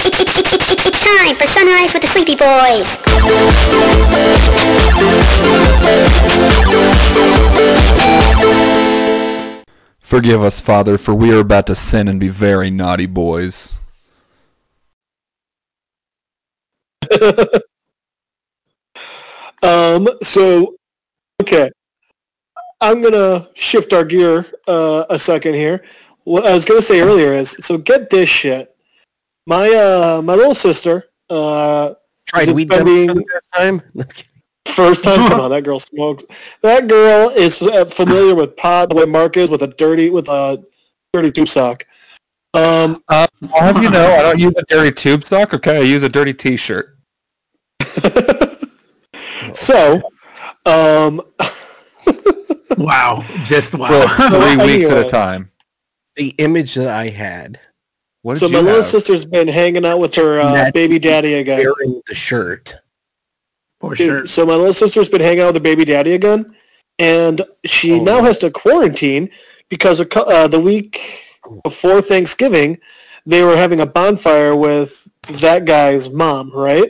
It's time for Sunrise with the Sleepy Boys. Forgive us, Father, for we are about to sin and be very naughty boys. Okay. I'm going to shift our gear a second here. What I was going to say earlier is, so get this shit. My little sister tried weed for the first time? First time? Come on, that girl smokes. That girl is familiar with pot the way Mark is with a dirty tube sock. I'll have you know, I don't use a dirty tube sock, okay? I use a dirty t-shirt. So, wow. Just wow. For 3 weeks at a time. The image that I had. What did so you my have? little sister's been hanging out with her baby daddy again. Wearing the shirt. For sure. So my little sister's been hanging out with her baby daddy again, and she now has to quarantine because the week before Thanksgiving, they were having a bonfire with that guy's mom, right?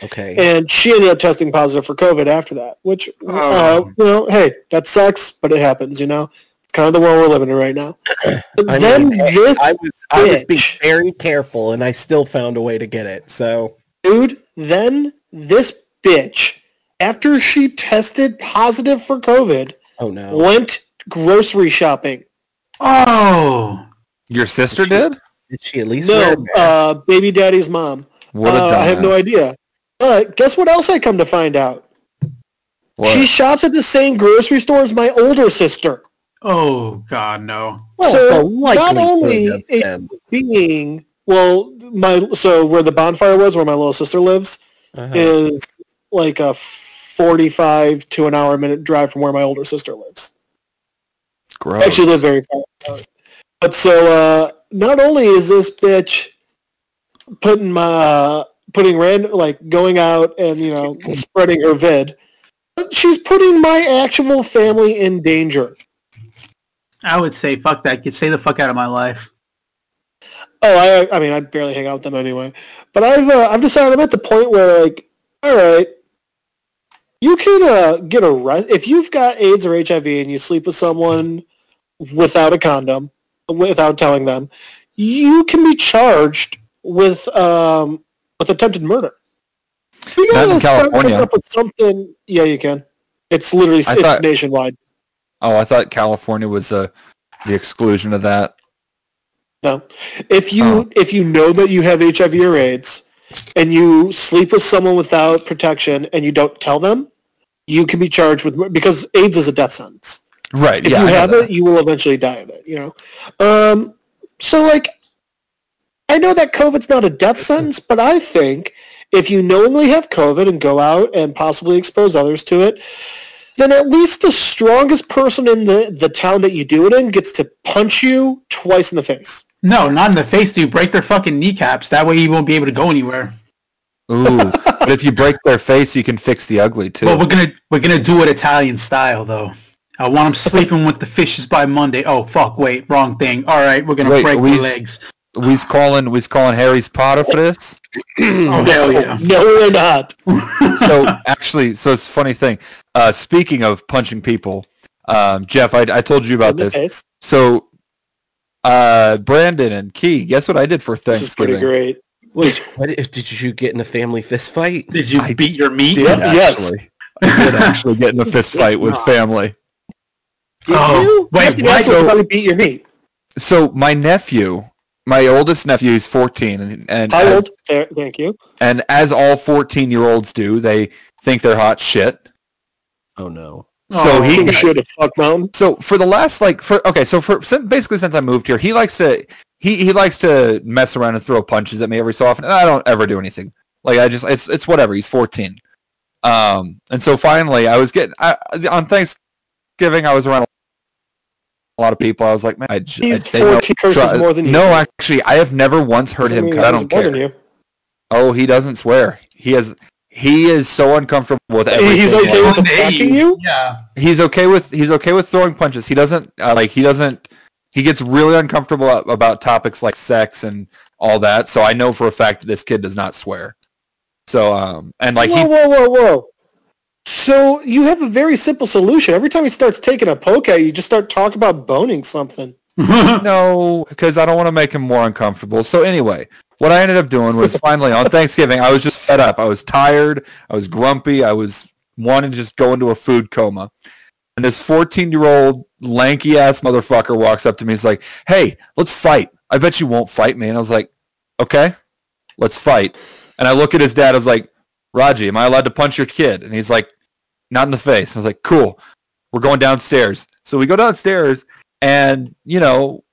Okay. And she ended up testing positive for COVID after that, which, hey, that sucks, but it happens, It's kind of the world we're living in right now. I was being very careful, and I still found a way to get it, so... Dude, then this bitch, after she tested positive for COVID, went grocery shopping. Oh! Your sister did? Did she at least wear a mask? Baby daddy's mom. What a dumbass. I have no idea. Guess what else I come to find out? What? She shops at the same grocery store as my older sister. Oh, God, no. So not only is being where the bonfire was, where my little sister lives, is like a 45 to an hour minute drive from where my older sister lives. Gross. I actually live very far. But so not only is this bitch going out and spreading her vid, but she's putting my actual family in danger. I would say, fuck that. Get stay the fuck out of my life. Oh, I mean, I barely hang out with them anyway. But I've decided I'm at the point where, all right, you can get arrested if you've got AIDS or HIV and you sleep with someone without a condom, without telling them, you can be charged with attempted murder. You Not in California. Up with something. Yeah, you can. It's literally it's nationwide. Oh, I thought California was the exclusion of that. No, if you know that you have HIV or AIDS, and you sleep with someone without protection, and you don't tell them, you can be charged with because AIDS is a death sentence. Right. If you have it, you will eventually die of it. So I know that COVID's not a death sentence, but I think if you knowingly have COVID and go out and possibly expose others to it, then at least the strongest person in the town that you do it in gets to punch you twice in the face. No, not in the face, dude. Break their fucking kneecaps. That way you won't be able to go anywhere. Ooh, but if you break their face, you can fix the ugly too. Well, we're gonna do it Italian style though. I want them sleeping with the fishes by Monday. Oh fuck! Wait, wrong thing. All right, we're gonna break their legs. We's calling Harry's Potter for this. Oh hell yeah! No, we're not. So it's a funny thing. Speaking of punching people, Jeff, I told you about this. Face. So, Brandon and Key, guess what I did for Thanksgiving? This is pretty great. Wait, did you get in a family fist fight? Did you beat your meat? Yes. I did actually get in a fist fight with family. Did you? Wait, why? So beat your meat. So my nephew, my oldest nephew, he's 14, and how old? Thank you. And as all 14-year-olds do, they think they're hot shit. Oh no! So he should have fucked mountain. So for the last basically since I moved here, he likes to mess around and throw punches at me every so often, and I don't ever do anything. It's whatever. He's 14. And so finally, I was on Thanksgiving, I was around a lot of people. I was like, man, he's 14 curses more than you. No, actually, I have never once heard him cut. I don't care. Oh, he doesn't swear. He is so uncomfortable with everything. He's okay with attacking you? Yeah. He's okay with throwing punches. He doesn't he gets really uncomfortable about topics like sex and all that. So I know for a fact that this kid does not swear. So and like whoa. So you have a very simple solution. Every time he starts taking a poke at you, just start talking about boning something. No, because I don't want to make him more uncomfortable. So anyway, what I ended up doing was finally on Thanksgiving, I was just fed up. I was tired. I was grumpy. I was wanting to just go into a food coma. And this 14-year-old lanky-ass motherfucker walks up to me. He's like, hey, let's fight. I bet you won't fight me. And I was like, okay, let's fight. And I look at his dad. I was like, Raji, am I allowed to punch your kid? And he's like, not in the face. I was like, cool. We're going downstairs. So we go downstairs, and, you know,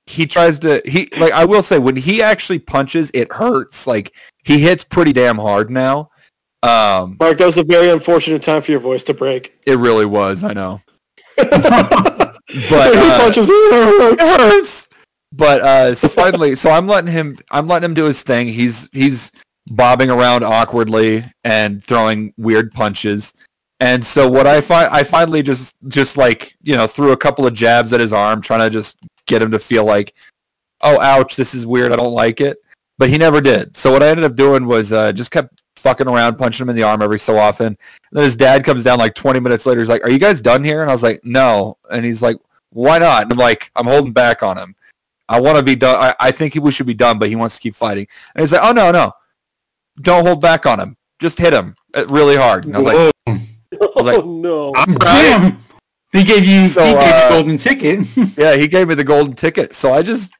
he tries to, like, I will say, when he actually punches, it hurts. Like, he hits pretty damn hard now. Mark, that was a very unfortunate time for your voice to break. It really was, I know. But he punches, it hurts. But so finally, so I'm letting him do his thing. He's bobbing around awkwardly and throwing weird punches. And so what I finally just like, you know, threw a couple of jabs at his arm, trying to just get him to feel like, oh, ouch, this is weird, I don't like it. But he never did. So what I ended up doing was just kept fucking around, punching him in the arm every so often. And then his dad comes down like 20 minutes later. He's like, are you guys done here? And I was like, no. And he's like, why not? And I'm like, I'm holding back on him. I want to be done. I think we should be done, but he wants to keep fighting. And he's like, oh, no. Don't hold back on him. Just hit him really hard. And I was like, no. I'm right. He gave you the golden ticket. Yeah, he gave me the golden ticket. So I just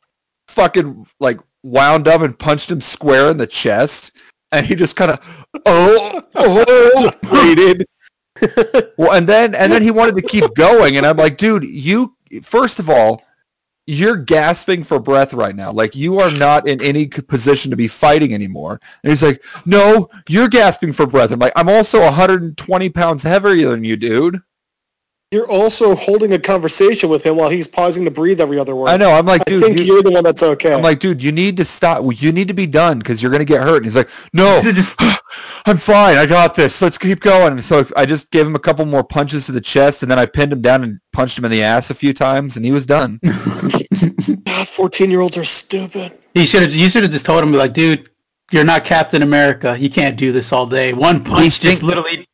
fucking like wound up and punched him square in the chest. And he just kind of, waited. Well, and then he wanted to keep going. And I'm like, dude, first of all, you're gasping for breath right now. Like, you are not in any position to be fighting anymore. And he's like, no, you're gasping for breath. I'm like, I'm also 120 pounds heavier than you, dude. You're also holding a conversation with him while he's pausing to breathe every other word. I know. I'm like, dude. I think you're the one that's okay. I'm like, dude, you need to stop. You need to be done because you're going to get hurt. And he's like, no, I'm fine. I got this. Let's keep going. And so I just gave him a couple more punches to the chest, and then I pinned him down and punched him in the ass a few times, and he was done. God, 14-year-olds are stupid. You should have just told him, like, dude, you're not Captain America. You can't do this all day. One punch just literally...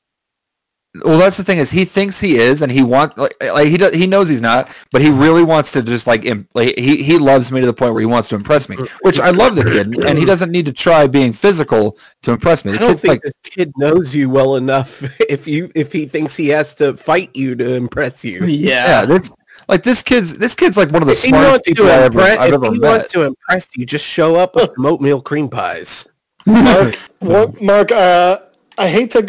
Well, that's the thing is he thinks he is, and he wants like he knows he's not, but he really wants to just he loves me to the point where he wants to impress me, which I love the kid, and he doesn't need to try being physical to impress me. I don't think this kid knows you well enough if he thinks he has to fight you to impress you. Yeah. This kid's like one of the smartest people I've ever met. If he wants to impress you, just show up with some oatmeal cream pies. Mark, I hate to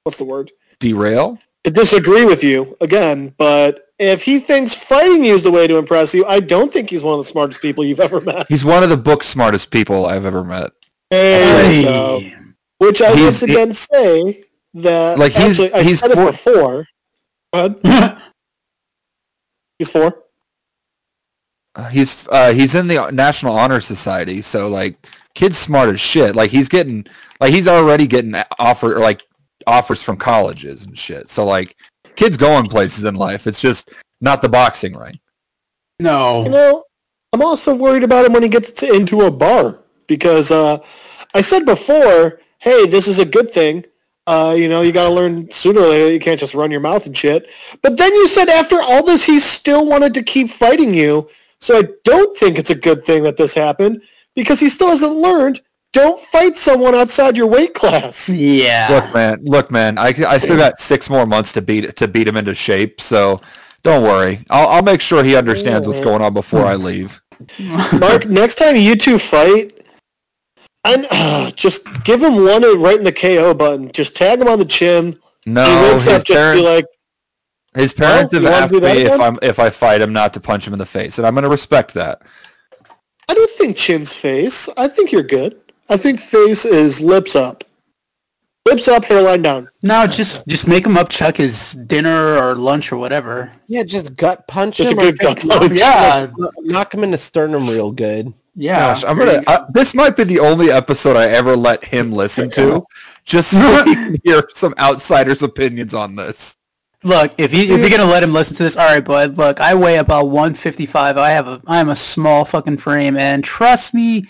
what's the word? Derail? To disagree with you again, but if he thinks fighting you is the way to impress you, I don't think he's one of the smartest people you've ever met. He's one of the book's smartest people I've ever met. Which I once again say that like I said it before. Go ahead. He's 4. He's in the National Honor Society, so like kid's smart as shit. Like he's already getting offers from colleges and shit. So like kid's going places in life. It's just not the boxing ring. No. You know, I'm also worried about him when he gets into a bar because I said before, hey, this is a good thing. You got to learn sooner or later. You can't just run your mouth and shit. But then you said after all this, he still wanted to keep fighting you. So I don't think it's a good thing that this happened because he still hasn't learned. Don't fight someone outside your weight class. Yeah. Look, man. I still got 6 more months to beat him into shape. So don't worry. I'll make sure he understands what's going on before I leave. Mark, next time you two fight, just give him one right in the KO button. Just tag him on the chin. No, his parents have asked me if I fight him not to punch him in the face, and I'm going to respect that. I don't think chin's face. I think you're good. I think face is lips up. Lips up, hairline down. No, just make him upchuck his dinner or lunch or whatever. Yeah, just gut punch him. Just a good gut punch. Yeah. Knock him in the sternum real good. Yeah. Gosh, this might be the only episode I ever let him listen to, just so he can hear some outsiders' opinions on this. Look, if you're gonna let him listen to this, all right, bud. Look, I weigh about 155. I am a small fucking frame, and trust me,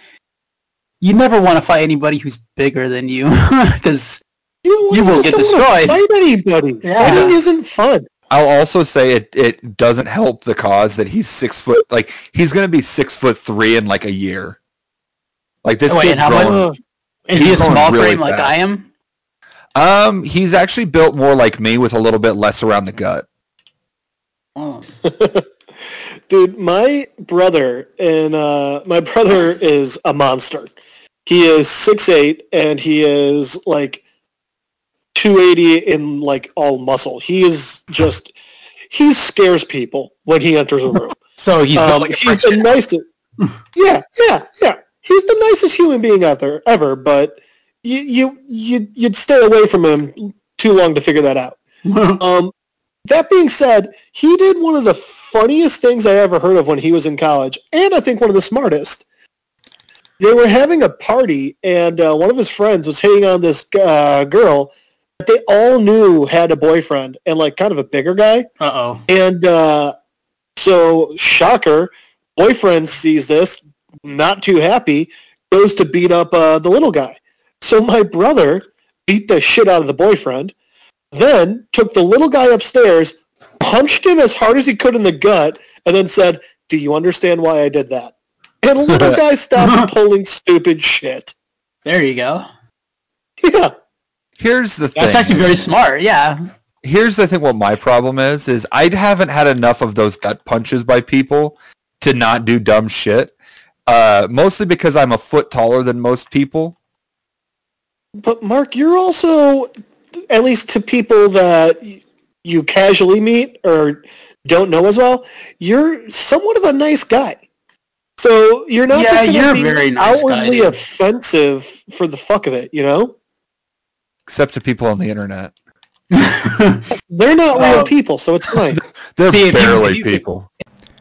you never want to fight anybody who's bigger than you, because you will get destroyed. Fight anybody. Yeah. Fighting isn't fun. I'll also say it doesn't help the cause that he's 6 foot. Like he's gonna be 6'3" in like a year. Like this kid's growing. Is he a small really frame like I am? He's actually built more like me with a little bit less around the gut. Oh. Dude, my brother is a monster. He is 6'8", and he is like 280 in like all muscle. He scares people when he enters a room. So he's he's the nicest. Yeah. He's the nicest human being out there ever, but you'd stay away from him too long to figure that out. That being said, he did one of the funniest things I ever heard of when he was in college, and I think one of the smartest. They were having a party, and one of his friends was hitting on this girl that they all knew had a boyfriend, and like kind of a bigger guy. Uh-oh. And so, shocker, boyfriend sees this, not too happy, goes to beat up the little guy. So my brother beat the shit out of the boyfriend, then took the little guy upstairs, punched him as hard as he could in the gut, and then said, "Do you understand why I did that?" And the little guy stopped pulling stupid shit. There you go. Yeah. Here's the thing. That's actually very smart, yeah. Here's the thing what my problem is I haven't had enough of those gut punches by people to not do dumb shit. Mostly because I'm a foot taller than most people. But Mark, you're also, at least to people that you casually meet or don't know as well, you're somewhat of a nice guy. So you're not just going to be very nice outwardly guy, offensive for the fuck of it, you know? Except to people on the internet. They're not real people, so it's fine. They're barely people.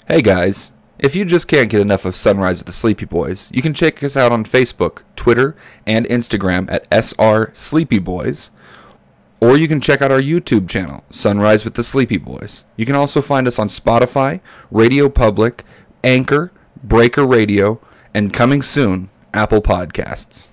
Hey guys, if you just can't get enough of Sunrise with the Sleepy Boys, you can check us out on Facebook, Twitter, and Instagram at SR Sleepy Boys. Or you can check out our YouTube channel, Sunrise with the Sleepy Boys. You can also find us on Spotify, Radio Public, Anchor, Breaker Radio, and coming soon, Apple Podcasts.